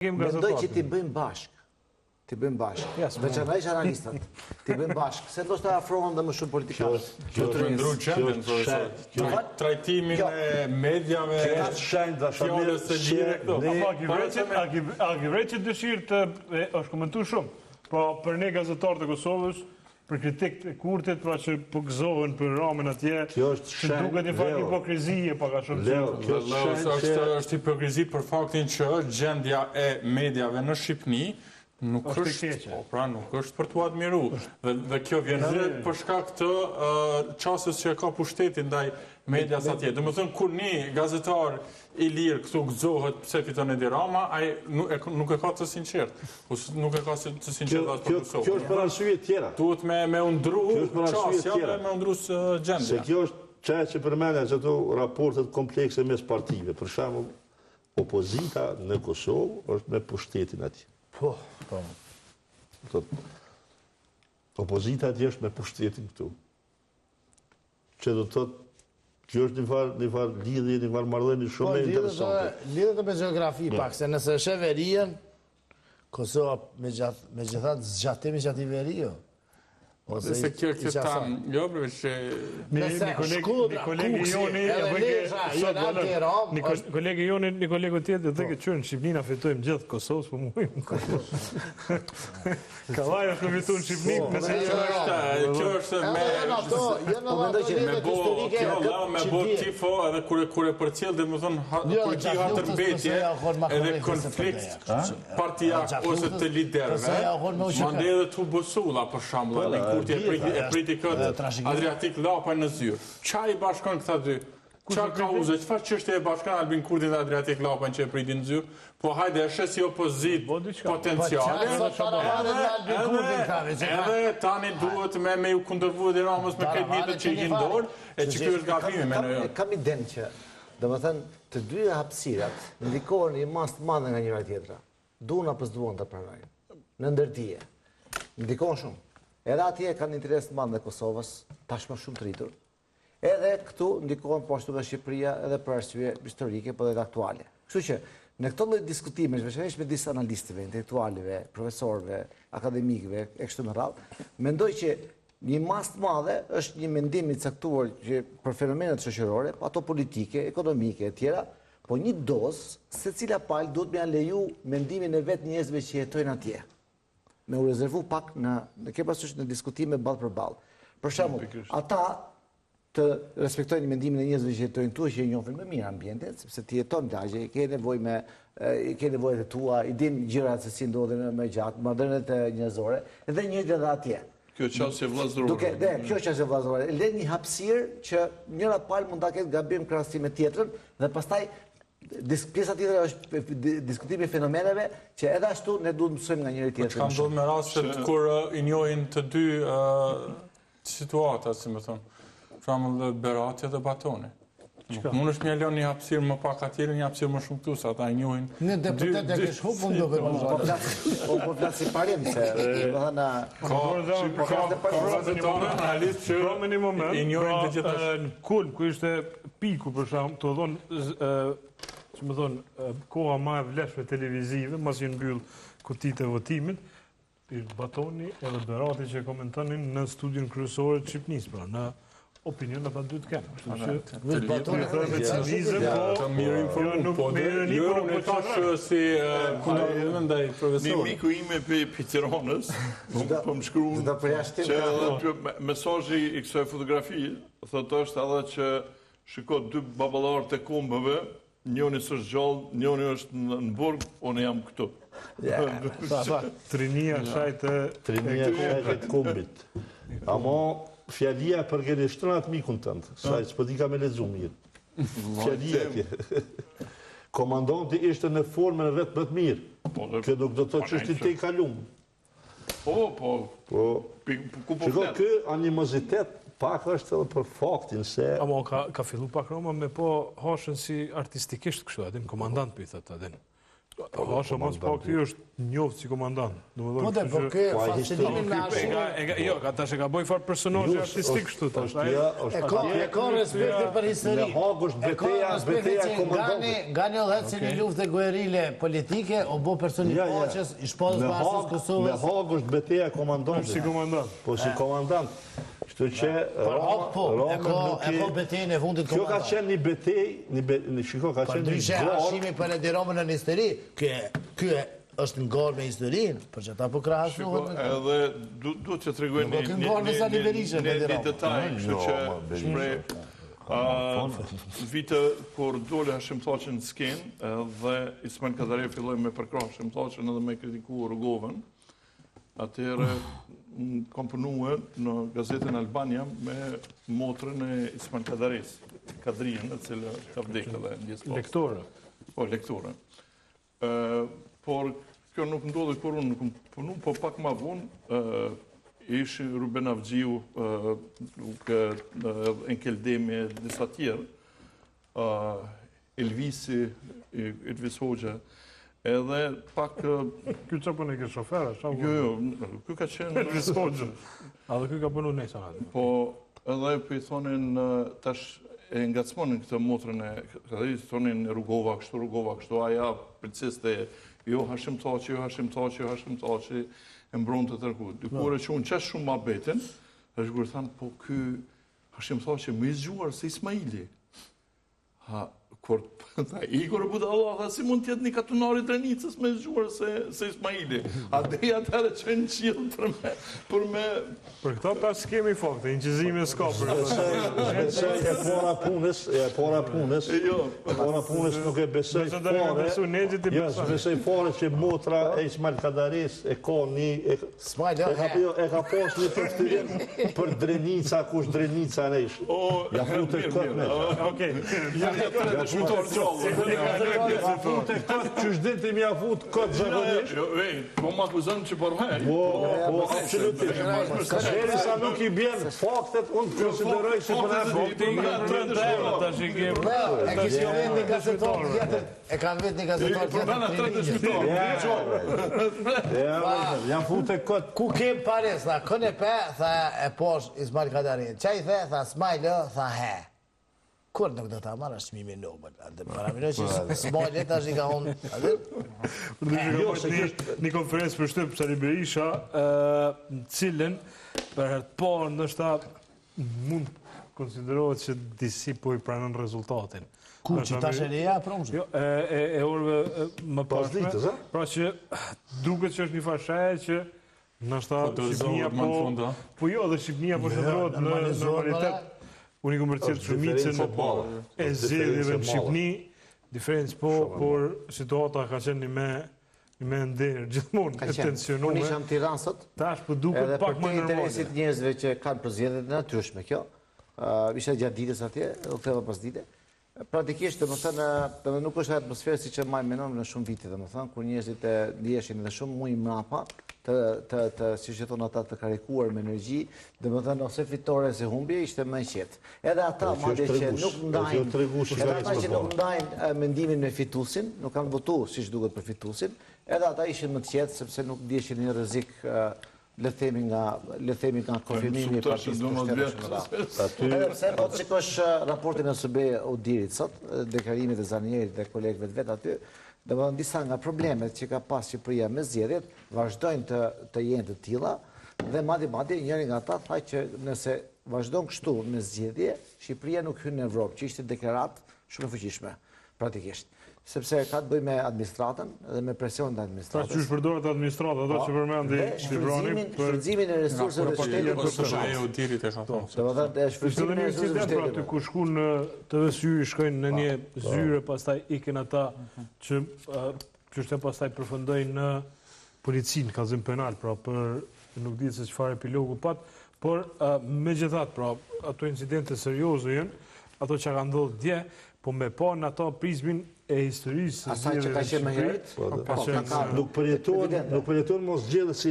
Mendoj që ti bëjmë bashkë. Veçanërisht analistët. Ti bëjmë bashkë. Se ndoshta afrohen dhe më shumë politikanët. Kjo të ndru qendën, trajtimin e medjave, fjallës të gjire këto. A kivre që dëshirë të është komentu shumë, po për ne gazetarë të Kosovës, për kritik të kurtit, pra që po gëzohen për ramen atje, që duket një farë hipokrizie, pa ka shumë që... është hipokrizi për faktin që gjendja e medjave në Shqipni nuk është për t'u admiru. Dhe kjo vjen edhe për shkak të qasës që ka pushtetin ndaj medjas atje. Dhe më thënë, kur një gazetar i lirë këtu gëzohet pse fiton Edi Rama, ai nuk e ka të sinqert. Nuk e ka të sinqert as për Kosovë. Kjo është për arsye tjera. Duhet me undru qasja dhe me undru gjendja. Se kjo është që përmendja që ato raportet komplekse mes partive. Për shembull, opozita në Kosovë është me pushtetin atje. Po. Opozita atje është me pushtetin këtu. Që do të thotë, kjo është një farë lidhje, një farë marrëdhënie shumë e interesante. Lidhjet me gjeografi pak, se nëse është verinë, Kosova me gjithatë zgjatimi që ati verijo. Se kjo tam, jo përveç që... Një kolegu tjetë dhe këtë qërë në Shqipni na fitojmë gjithë Kosovës, po mujmë. Kavaj është në fitu në Shqipni. Kjo është me bo tifo edhe kure për cilë dhe më thonë kur ki hatër mbetje edhe konflikt partijak ose të liderve, mande edhe të bësulla për shambull edhe kur e priti këtë Adriatik Lapaj në zyrë. Qa i bashkon këta dy? Qa ka uze? Qëfar qështë e bashkon Albin Kurti dhe Adriatik Lapaj që e priti në zyrë? Po hajde, është si opozit potenciale. Edhe tani duhet me ju kundërvu dhe Ramës me këtë mitët që i gjindor, e që kjo është gafimi me në jo. Kam i den që, dhe më thënë, të dyja hapsirat ndikohen një mas të madhe nga njëra tjetra. Duan apo s'duan të pranojnë. Në ndërtije. Ndikohen shumë. Edhe atje kanë interes të madhe në Kosovës, tashmë shumë të rritur. Edhe këtu ndikohen po ashtu nga Shqipëria edhe për arsye historike, po edhe aktuale. Kështu që në këto lloj diskutime, veçanërisht me disa analistëve, intelektualëve, profesorëve, akademikëve e kështu me radhë, mendoj që një masë të madhe është një mendim i caktuar që për fenomenet shoqërore, ato politike, ekonomike e tjera, po një dozë secila palë duhet me leju mendimin e vetë njerëzve që jetojnë atje. Me u rezervu pak në ke pasysh në diskutime ballë për ballë. Për shembull, ata të respektojnë mendimin e njerëzve që jetojnë tu, që e njohin më mirë ambientin, sepse ti jeton lagje, ke nevojë të tua, i din gjërat se si ndodhin më gjatë, marrëdhëniet njerëzore, edhe njëjtë edhe atje. Kjo qasje vllazërore. Kjo qasje vllazërore. Le një hapësirë që njëra palë mund ta ketë gabim krahasim me tjetrën dhe pastaj pjesa tjetër është diskutimi i fenomeneve që edhe ashtu ne duhet mësojmë nga njëri tjetri. Kam ndodhur me rastet kur i njohin të dy situata, si më thonë, për shembull Beratja dhe Batoni. Mund është mjallon një hapësirë më pak atjeri, një hapësirë më shumë këtu, sa ata njohin... Në deputet e kesh hup mund duke po flasi parim se... Ka i njohin të gjitha... Në Kulm, ku ishte piku për shumë, të dhonë, që më thonë, koha ma e vleshme televizive, mas i në byllë kutit e votimit, Batoni edhe Berati që komentanin në studion kryesore të Shqipnis, pra në opinion ata dy të kenë. Batoni thërë me cinizëm, po mirë informu, po në tashë si kundërvime ndaj profesorë. Një miku ime për Tiranës, po më shkruan që mesazhi i kësaj fotografi, thotë është edhe që shiko dy baballarë të kombëve, njëri është gjallë, njëri është në burg, unë jam këtu. Trinia shajtë e kombit. Amo, fjalia përgjenishtron atë mikun tëndë, saj që pëdi ka me lezu mirë. Fjalia tje. Komandanti ishte në formën e vetë më të mirë. Kjo nuk do të që është i te i kalumë. Shiko, kë animozitet pak është edhe për faktin se... Amo, ka fillu pak Roma me po hashën si artistikisht kështu, adin, komandant për i thëtë, adin. Hasha, mos pa këti është njoftë si komandant. Po dhe, po kë fascinimin me ashtu... Jo, ka tash e ka boj farë personazhi artistik shtu tash. E ka respektin për histori. Me Hag është beteja e komandantit. Nga një dhëtë një luftë guerile politike, o bo personi paqes, i shpallës basës Kosovës. Me Hag është beteja e komandantit. Si komandant. Po si komandant. Kështu që e ka betejën e fundit kjo ka komandant. qenë një betej, shiko, ka qenë një Ndryshe, Hashimi për e diromën në histori, kjo është ngorë me historinë, për që ta po krahasuhet. Edhe duhet që të regoj një detaj, kështu që shprej vite kur dole Hashim Thaçi në skenë dhe Ismail Kadare filloj me përkrah Hashim Thaçin edhe me kritiku Rrugovën, atëherë kam punuar në gazetën Albania me motrën e Ismail Kadares, Kadrien, e cilë ka vdekë dhe ndjes pas. Lektore. Po, lektore. Por kjo nuk ndodhe kur unë nuk punu, po pak ma vonë ishi Ruben Avgjiu, Enkeldemi e disa tjerë, Elvisi, Elvis Hoxha, edhe pak... Kjo që përnë e ke shofera? Jo, kjo ka qenë... Elvis Hoxha. A dhe kjo ka përnu nejsa atë? Po, edhe për i thonin, tash e ngacmonin këtë motrën e Kadaris, thonin Rrugova kështu, aja princeste, jo Hashim Thaçi, jo Hashim Thaçi, jo Hashim Thaçi, e mbronë të tërku. Dykore që unë qesh shumë ma betin, është gërë thanë, po ky Hashim Thaçi më i zgjuar se Ismaili. Kur Igor Budalla, tha si mund tjetë një katunari Drenicës me zgjuar se Ismaili. A dhe atërë që në qilë për me... Për këta pas kemi fakte, inqizimi s'ka për e pora punës nuk e besoj fare, besoj fare që motra e Ismail Kadares e ka një, e ka pas një përftyrim për Drenica, kush Drenica në ishë. Ja fute këtë me. Okej, që shdin të mja fut këtë zakonisht. Po më akuzën që përmej. Po, absolutisht. Deri sa nuk i bjen faktet, unë të konsideroj si për e kanë vetë një gazetar tjetër. Jam fute këtë. Ku kem pares, tha, kënë e pe, tha e posh Ismail Kadarin. Qa i the, tha Smajlë, tha he. Kur nuk do të marrë çmimin Nobel. Paramiroj që Smajlë tash i ka hunë. Një konferencë për shtyp Sali Berisha, në cilën për herë të parë ndoshta mund konsiderohet që disi po i pranën rezultatin. Ku që tash e reja promshë? Jo, e orëve më pashme. Pra që duket që është një fashaje që ndoshta Shqipnia po jo, dhe Shqipnia po shndrohet në normalitet. Unë i këmë përcjetë shumicën e zjedhjeve në Shqipni, diferencë po, por situata ka qenë një me nderë, gjithmonë e tensionume. Unë isham Tiranë sot, tash për duket pak më edhe për të interesit normale. njerëzve që kanë për zjedhjet në natyrshme kjo, isha gjatë ditës atje, u ktheva pas dite. Praktikisht, dhe nuk është atmosferë si që maj menon në shumë vite, kur njerëzit e ndjeshin dhe shumë mujë mrapa, si që thonë ata të karikuar me energji, dhe më thënë ose fitore se humbje, ishte më qetë. Edhe ata që nuk ndajnë mendimin me fitusin, nuk kanë votu si që duket për fitusin, edhe ata ishin më të qetë, sepse nuk ndjeshin një rrezik le themi nga konfirmimi i partisë pushtetit. Edhe pse po shikosh raportin e SB-Udirit sot, deklarimet e Zanierit dhe kolegëve të vet aty, domethënë disa nga problemet që ka pas Shqipëria me zgjedhjet vazhdojnë të jenë të tilla dhe madje njëri nga ata tha që nëse vazhdon kështu me zgjedhje, Shqipëria nuk hyn në Evropë, që ishte deklaratë shumë e fuqishme praktikisht. Sepse ka të bëjë me administratën dhe me presionin e administratës. Pra që shpërdoret administrata, ato që përmendi Shqiprani shfrytëzimin e resurseve të shtetit për shkak të Udirit e shkakton. Domethënë shfrytëzimin e resurseve të pra shtetit. të ku shkon në TV Syri shkojnë në një zyre, pastaj ikin ata që shtem pastaj përfundojnë në policinë, kallëzim penal, pra për nuk di se çfarë epilogu pat, por megjithatë, pra ato incidente serioze janë, ato që ka ndodhur dje, po me pa në ato prizmin e historisë. Asaj që ka qenë më herët, nuk përjetojnë mos zgjedhësi